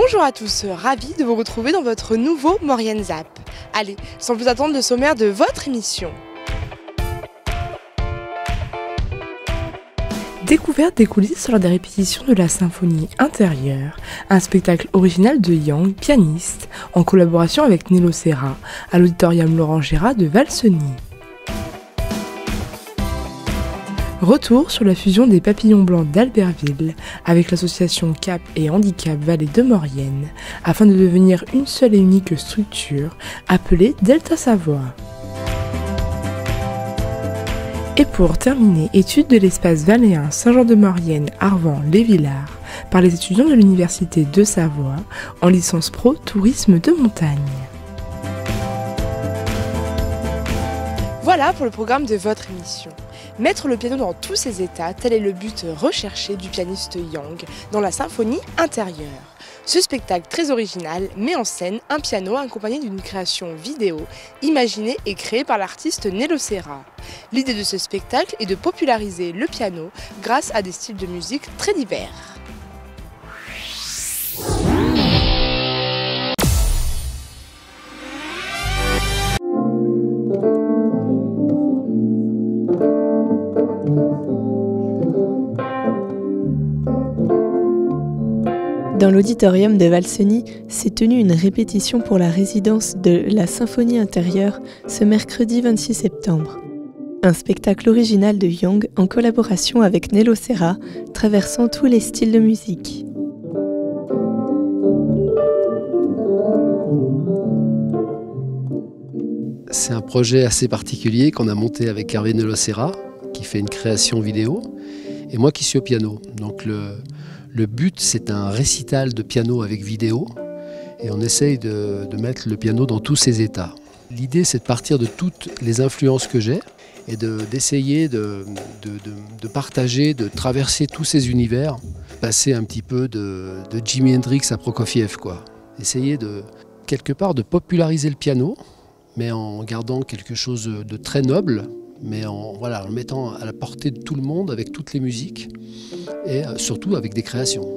Bonjour à tous, ravi de vous retrouver dans votre nouveau Maurienne Zap. Allez, sans plus attendre, le sommaire de votre émission. Découverte des coulisses lors des répétitions de la Symphonie intérieure, un spectacle original de Yang, pianiste, en collaboration avec Nello Serra, à l'auditorium Laurent Gérard de Valseny. Retour sur la fusion des Papillons Blancs d'Albertville avec l'association CAP et Handicap Vallée de Maurienne, afin de devenir une seule et unique structure appelée Delta Savoie. Et pour terminer, étude de l'espace valléen Saint-Jean-de-Maurienne, Arvan, Les Villards, par les étudiants de l'Université de Savoie, en licence pro tourisme de montagne. Voilà pour le programme de votre émission. Mettre le piano dans tous ses états, tel est le but recherché du pianiste Yang dans la symphonie intérieure. Ce spectacle très original met en scène un piano accompagné d'une création vidéo imaginée et créée par l'artiste Nello Serra. L'idée de ce spectacle est de populariser le piano grâce à des styles de musique très divers. Dans l'auditorium de Valseny s'est tenue une répétition pour la résidence de la Symphonie intérieure ce mercredi 26 septembre. Un spectacle original de Yang en collaboration avec Nello Serra, traversant tous les styles de musique. C'est un projet assez particulier qu'on a monté avec Hervé Nello Serra, qui fait une création vidéo, et moi qui suis au piano. Donc le but, c'est un récital de piano avec vidéo, et on essaye de mettre le piano dans tous ses états. L'idée, c'est de partir de toutes les influences que j'ai, et d'essayer de partager, de traverser tous ces univers, passer un petit peu de Jimi Hendrix à Prokofiev, quoi. Essayer quelque part de populariser le piano, mais en gardant quelque chose de très noble, mais en le mettant à la portée de tout le monde avec toutes les musiques et surtout avec des créations.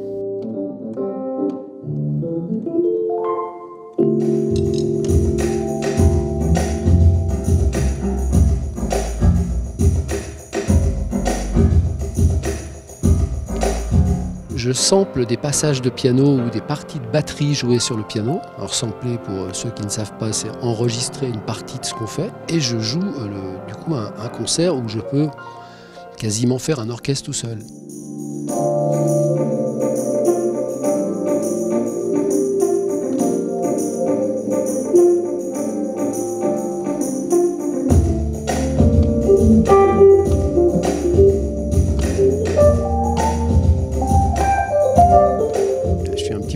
Je sample des passages de piano ou des parties de batterie jouées sur le piano. Alors sampler, pour ceux qui ne savent pas, c'est enregistrer une partie de ce qu'on fait. Et je joue du coup un concert où je peux quasiment faire un orchestre tout seul.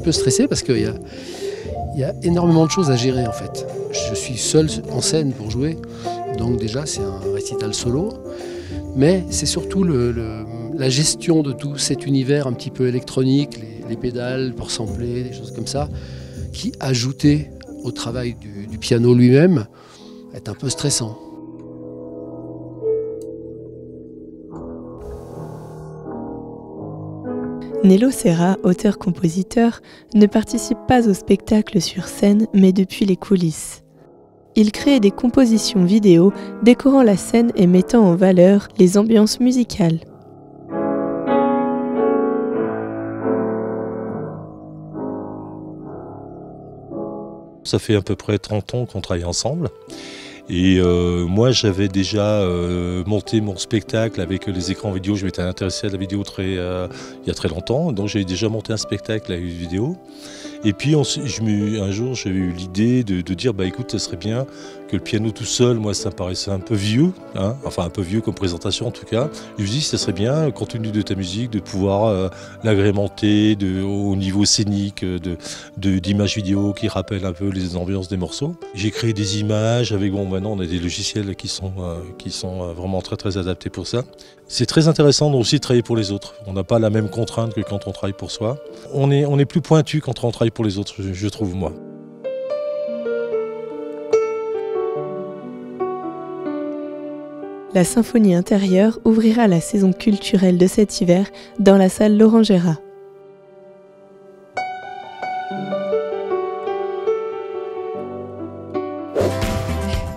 Peu stressé parce qu'il y a énormément de choses à gérer en fait. Je suis seul en scène pour jouer, donc déjà c'est un récital solo, mais c'est surtout la gestion de tout cet univers un petit peu électronique, les pédales pour sampler, des choses comme ça, qui ajouté au travail du piano lui-même est un peu stressant. Nello Serra, auteur-compositeur, ne participe pas au spectacle sur scène, mais depuis les coulisses. Il crée des compositions vidéo décorant la scène et mettant en valeur les ambiances musicales. Ça fait à peu près 30 ans qu'on travaille ensemble. Et moi j'avais déjà monté mon spectacle avec les écrans vidéo, je m'étais intéressé à la vidéo il y a très longtemps, donc j'avais déjà monté un spectacle avec une vidéo. Et puis un jour j'ai eu l'idée de dire écoute, ça serait bien que le piano tout seul, moi ça me paraissait un peu vieux, hein, enfin un peu vieux comme présentation en tout cas. Je me dis ça serait bien, compte tenu de ta musique, de pouvoir l'agrémenter au niveau scénique, d'images vidéo qui rappellent un peu les ambiances des morceaux. J'ai créé des images avec maintenant on a des logiciels qui sont vraiment très très adaptés pour ça. C'est très intéressant aussi de travailler pour les autres. On n'a pas la même contrainte que quand on travaille pour soi. On est plus pointu quand on travaille pour les autres, je trouve moi. La Symphonie intérieure ouvrira la saison culturelle de cet hiver dans la salle Laurent Gérard.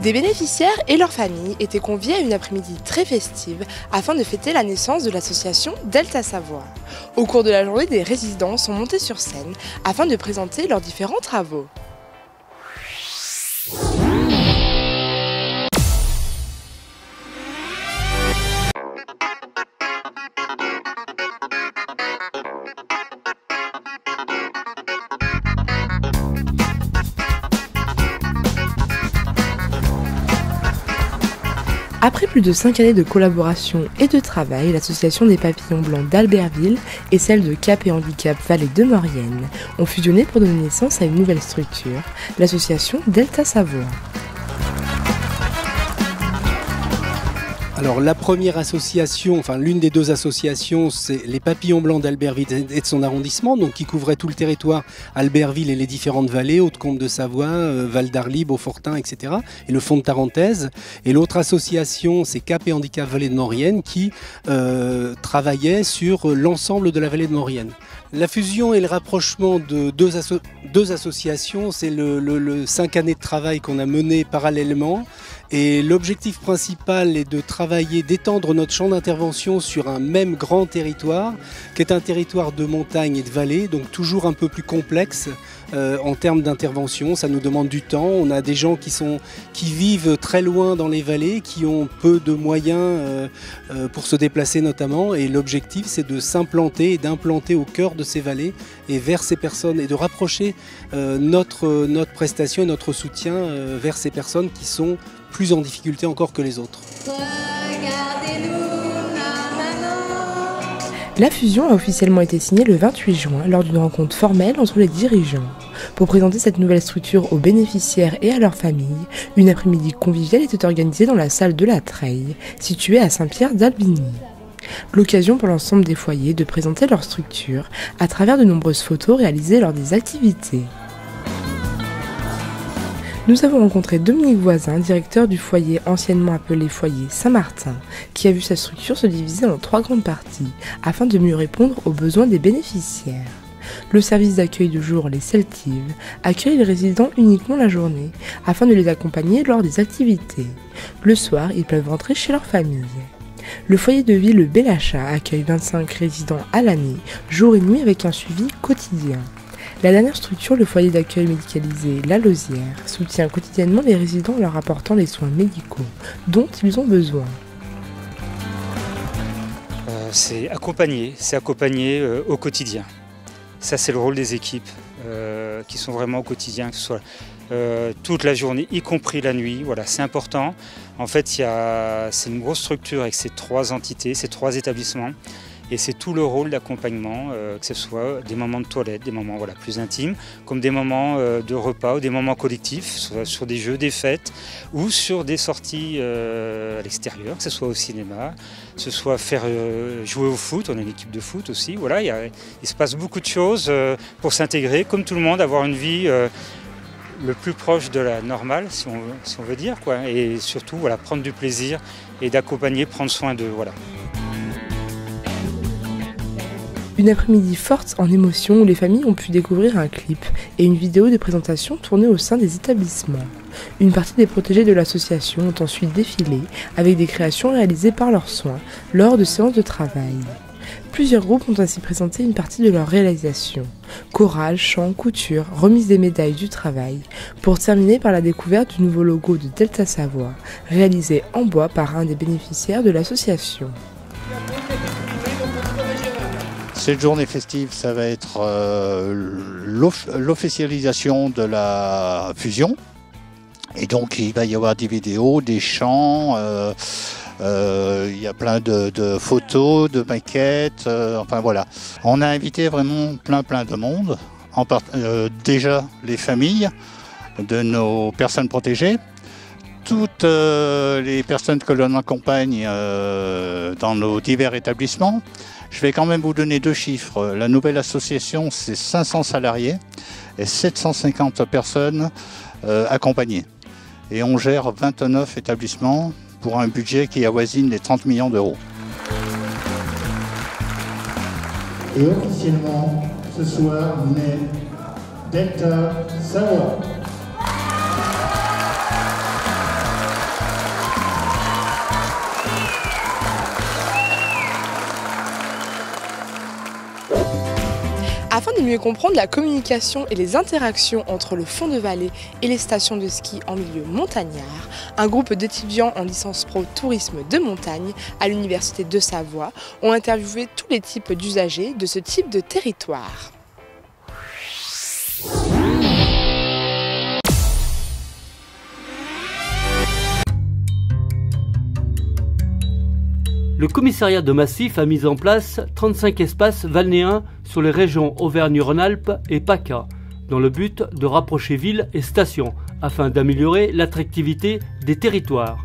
Des bénéficiaires et leurs familles étaient conviés à une après-midi très festive afin de fêter la naissance de l'association Delta Savoie. Au cours de la journée, des résidents sont montés sur scène afin de présenter leurs différents travaux. Après plus de 5 années de collaboration et de travail, l'association des Papillons Blancs d'Albertville et celle de Cap et Handicap Vallée de Maurienne ont fusionné pour donner naissance à une nouvelle structure, l'association Delta Savoie. Alors la première association, enfin l'une des deux associations, c'est les Papillons Blancs d'Albertville et de son arrondissement, donc qui couvrait tout le territoire Albertville et les différentes vallées, Haute-Comte de Savoie, Val d'Arly, Beaufortin, etc. et le Fond de Tarentaise. Et l'autre association, c'est Cap et Handicap Vallée de Maurienne qui travaillait sur l'ensemble de la vallée de Maurienne. La fusion et le rapprochement de deux associations, c'est le 5 années de travail qu'on a mené parallèlement. Et l'objectif principal est de travailler, d'étendre notre champ d'intervention sur un même grand territoire, qui est un territoire de montagne et de vallée, donc toujours un peu plus complexe en termes d'intervention. Ça nous demande du temps. On a des gens qui vivent très loin dans les vallées, qui ont peu de moyens pour se déplacer notamment. Et l'objectif, c'est de s'implanter et d'implanter au cœur de ces vallées et vers ces personnes et de rapprocher notre prestation et notre soutien vers ces personnes qui sont plus en difficulté encore que les autres. La fusion a officiellement été signée le 28 juin lors d'une rencontre formelle entre les dirigeants. Pour présenter cette nouvelle structure aux bénéficiaires et à leurs familles, une après-midi conviviale était organisée dans la salle de la Treille, située à Saint-Pierre d'Albigny. L'occasion pour l'ensemble des foyers de présenter leur structure à travers de nombreuses photos réalisées lors des activités. Nous avons rencontré Dominique Voisin, directeur du foyer anciennement appelé foyer Saint-Martin, qui a vu sa structure se diviser en 3 grandes parties, afin de mieux répondre aux besoins des bénéficiaires. Le service d'accueil de jour, les Celtives, accueille les résidents uniquement la journée, afin de les accompagner lors des activités. Le soir, ils peuvent rentrer chez leur famille. Le foyer de vie, le Bellachat, accueille 25 résidents à l'année, jour et nuit avec un suivi quotidien. La dernière structure, le foyer d'accueil médicalisé La Lausière, soutient quotidiennement les résidents en leur apportant les soins médicaux dont ils ont besoin. C'est accompagner au quotidien. Ça, c'est le rôle des équipes qui sont vraiment au quotidien, que ce soit toute la journée, y compris la nuit. Voilà, c'est important. En fait, c'est une grosse structure avec ces 3 entités, ces 3 établissements. Et c'est tout le rôle d'accompagnement, que ce soit des moments de toilette, des moments plus intimes, comme des moments de repas ou des moments collectifs, soit sur des jeux, des fêtes, ou sur des sorties à l'extérieur, que ce soit au cinéma, que ce soit faire jouer au foot, on a une équipe de foot aussi. Voilà, il se passe beaucoup de choses pour s'intégrer, comme tout le monde, avoir une vie le plus proche de la normale, si on veut dire, quoi. Et surtout, voilà, prendre du plaisir et d'accompagner, prendre soin d'eux. Voilà. Une après-midi forte en émotions où les familles ont pu découvrir un clip et une vidéo de présentation tournée au sein des établissements. Une partie des protégés de l'association ont ensuite défilé avec des créations réalisées par leurs soins lors de séances de travail. Plusieurs groupes ont ainsi présenté une partie de leur réalisation. Chorale, chant, couture, remise des médailles du travail, pour terminer par la découverte du nouveau logo de Delta Savoie, réalisé en bois par un des bénéficiaires de l'association. Cette journée festive, ça va être l'officialisation de la fusion. Et donc, il va y avoir des vidéos, des chants, il y a plein de photos, de maquettes, enfin voilà. On a invité vraiment plein de monde. Déjà, les familles de nos personnes protégées. Toutes les personnes que l'on accompagne dans nos divers établissements. Je vais quand même vous donner 2 chiffres. La nouvelle association, c'est 500 salariés et 750 personnes accompagnées. Et on gère 29 établissements pour un budget qui avoisine les 30 millions d'euros. Et officiellement, ce soir, naît Delta Savoie. Afin de mieux comprendre la communication et les interactions entre le fond de vallée et les stations de ski en milieu montagnard, un groupe d'étudiants en licence pro tourisme de montagne à l'Université de Savoie ont interviewé tous les types d'usagers de ce type de territoire. Le commissariat de Massif a mis en place 35 espaces valnéens sur les régions Auvergne-Rhône-Alpes et PACA, dans le but de rapprocher villes et stations, afin d'améliorer l'attractivité des territoires.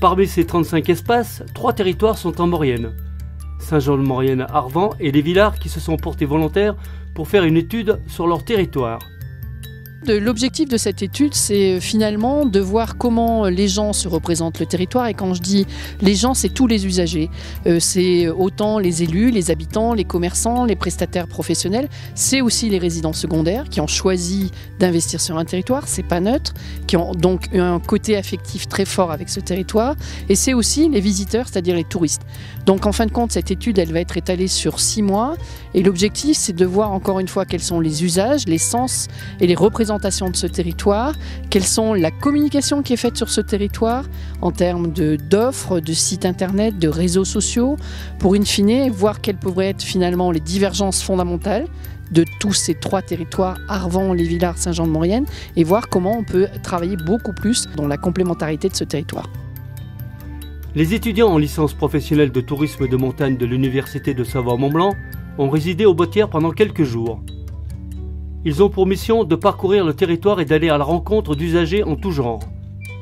Parmi ces 35 espaces, 3 territoires sont en Maurienne. Saint-Jean-de-Maurienne, Arvent et les Villards qui se sont portés volontaires pour faire une étude sur leur territoire. L'objectif de cette étude, c'est finalement de voir comment les gens se représentent le territoire. Et quand je dis les gens, c'est tous les usagers. C'est autant les élus, les habitants, les commerçants, les prestataires professionnels. C'est aussi les résidents secondaires qui ont choisi d'investir sur un territoire. C'est pas neutre, qui ont donc un côté affectif très fort avec ce territoire. Et c'est aussi les visiteurs, c'est-à-dire les touristes. Donc en fin de compte, cette étude, elle va être étalée sur 6 mois. Et l'objectif, c'est de voir encore une fois quels sont les usages, les sens et les représentations de ce territoire, quelle sont la communication qui est faite sur ce territoire en termes d'offres, de sites internet, de réseaux sociaux, pour in fine voir quelles pourraient être finalement les divergences fondamentales de tous ces 3 territoires, Arvent, les Villards, Saint-Jean-de-Maurienne, et voir comment on peut travailler beaucoup plus dans la complémentarité de ce territoire. Les étudiants en licence professionnelle de tourisme de montagne de l'Université de Savoie-Mont-Blanc ont résidé aux Bottières pendant quelques jours. Ils ont pour mission de parcourir le territoire et d'aller à la rencontre d'usagers en tout genre,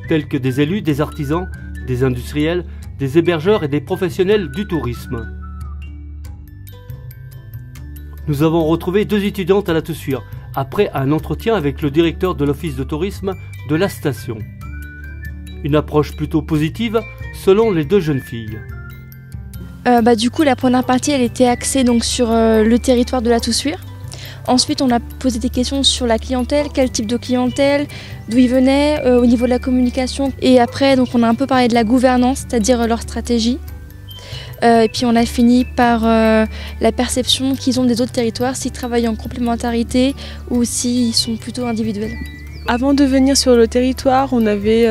tels que des élus, des artisans, des industriels, des hébergeurs et des professionnels du tourisme. Nous avons retrouvé 2 étudiantes à La Toussuire, après un entretien avec le directeur de l'office de tourisme de la station. Une approche plutôt positive selon les 2 jeunes filles. Du coup, la première partie, elle était axée donc, sur le territoire de La Toussuire. Ensuite, on a posé des questions sur la clientèle, quel type de clientèle, d'où ils venaient, au niveau de la communication. Et après, donc, on a un peu parlé de la gouvernance, c'est-à-dire leur stratégie. Et puis on a fini par la perception qu'ils ont des autres territoires, s'ils travaillent en complémentarité ou s'ils sont plutôt individuels. Avant de venir sur le territoire, on avait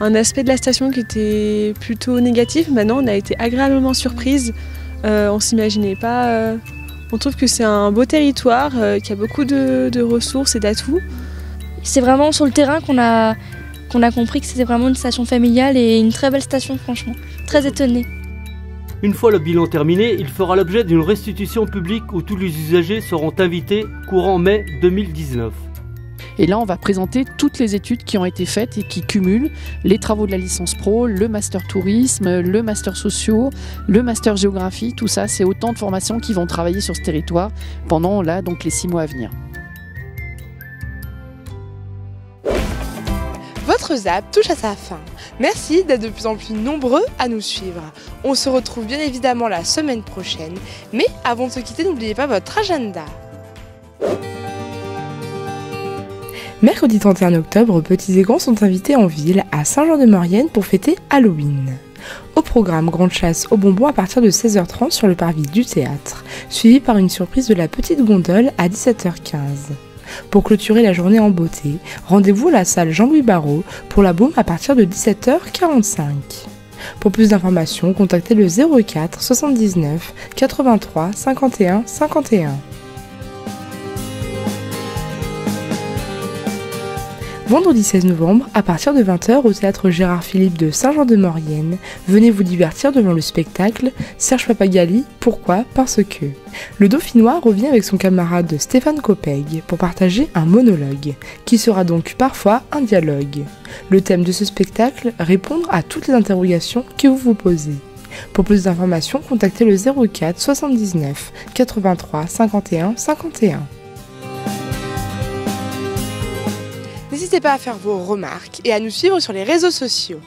un aspect de la station qui était plutôt négatif. Maintenant, on a été agréablement surprise. On ne s'imaginait pas... On trouve que c'est un beau territoire, qui a beaucoup de ressources et d'atouts. C'est vraiment sur le terrain qu'on a compris que c'était vraiment une station familiale et une très belle station franchement. Très étonnée. Une fois le bilan terminé, il fera l'objet d'une restitution publique où tous les usagers seront invités courant mai 2019. Et là, on va présenter toutes les études qui ont été faites et qui cumulent les travaux de la licence pro, le master tourisme, le master sociaux, le master géographie. Tout ça, c'est autant de formations qui vont travailler sur ce territoire pendant là, donc les 6 mois à venir. Votre ZAP touche à sa fin. Merci d'être de plus en plus nombreux à nous suivre. On se retrouve bien évidemment la semaine prochaine. Mais avant de se quitter, n'oubliez pas votre agenda. Mercredi 31 octobre, petits et grands sont invités en ville à Saint-Jean-de-Maurienne pour fêter Halloween. Au programme, grande chasse aux bonbons à partir de 16h30 sur le parvis du théâtre, suivi par une surprise de la petite gondole à 17h15. Pour clôturer la journée en beauté, rendez-vous à la salle Jean-Louis Barrault pour la baume à partir de 17h45. Pour plus d'informations, contactez le 04 79 83 51 51. Vendredi 16 novembre, à partir de 20h au théâtre Gérard Philippe de Saint-Jean-de-Maurienne, venez vous divertir devant le spectacle Serge Papagali, pourquoi ? Parce que. Le Dauphinois revient avec son camarade Stéphane Copeg pour partager un monologue, qui sera donc parfois un dialogue. Le thème de ce spectacle, répondre à toutes les interrogations que vous vous posez. Pour plus d'informations, contactez le 04 79 83 51 51. N'hésitez pas à faire vos remarques et à nous suivre sur les réseaux sociaux.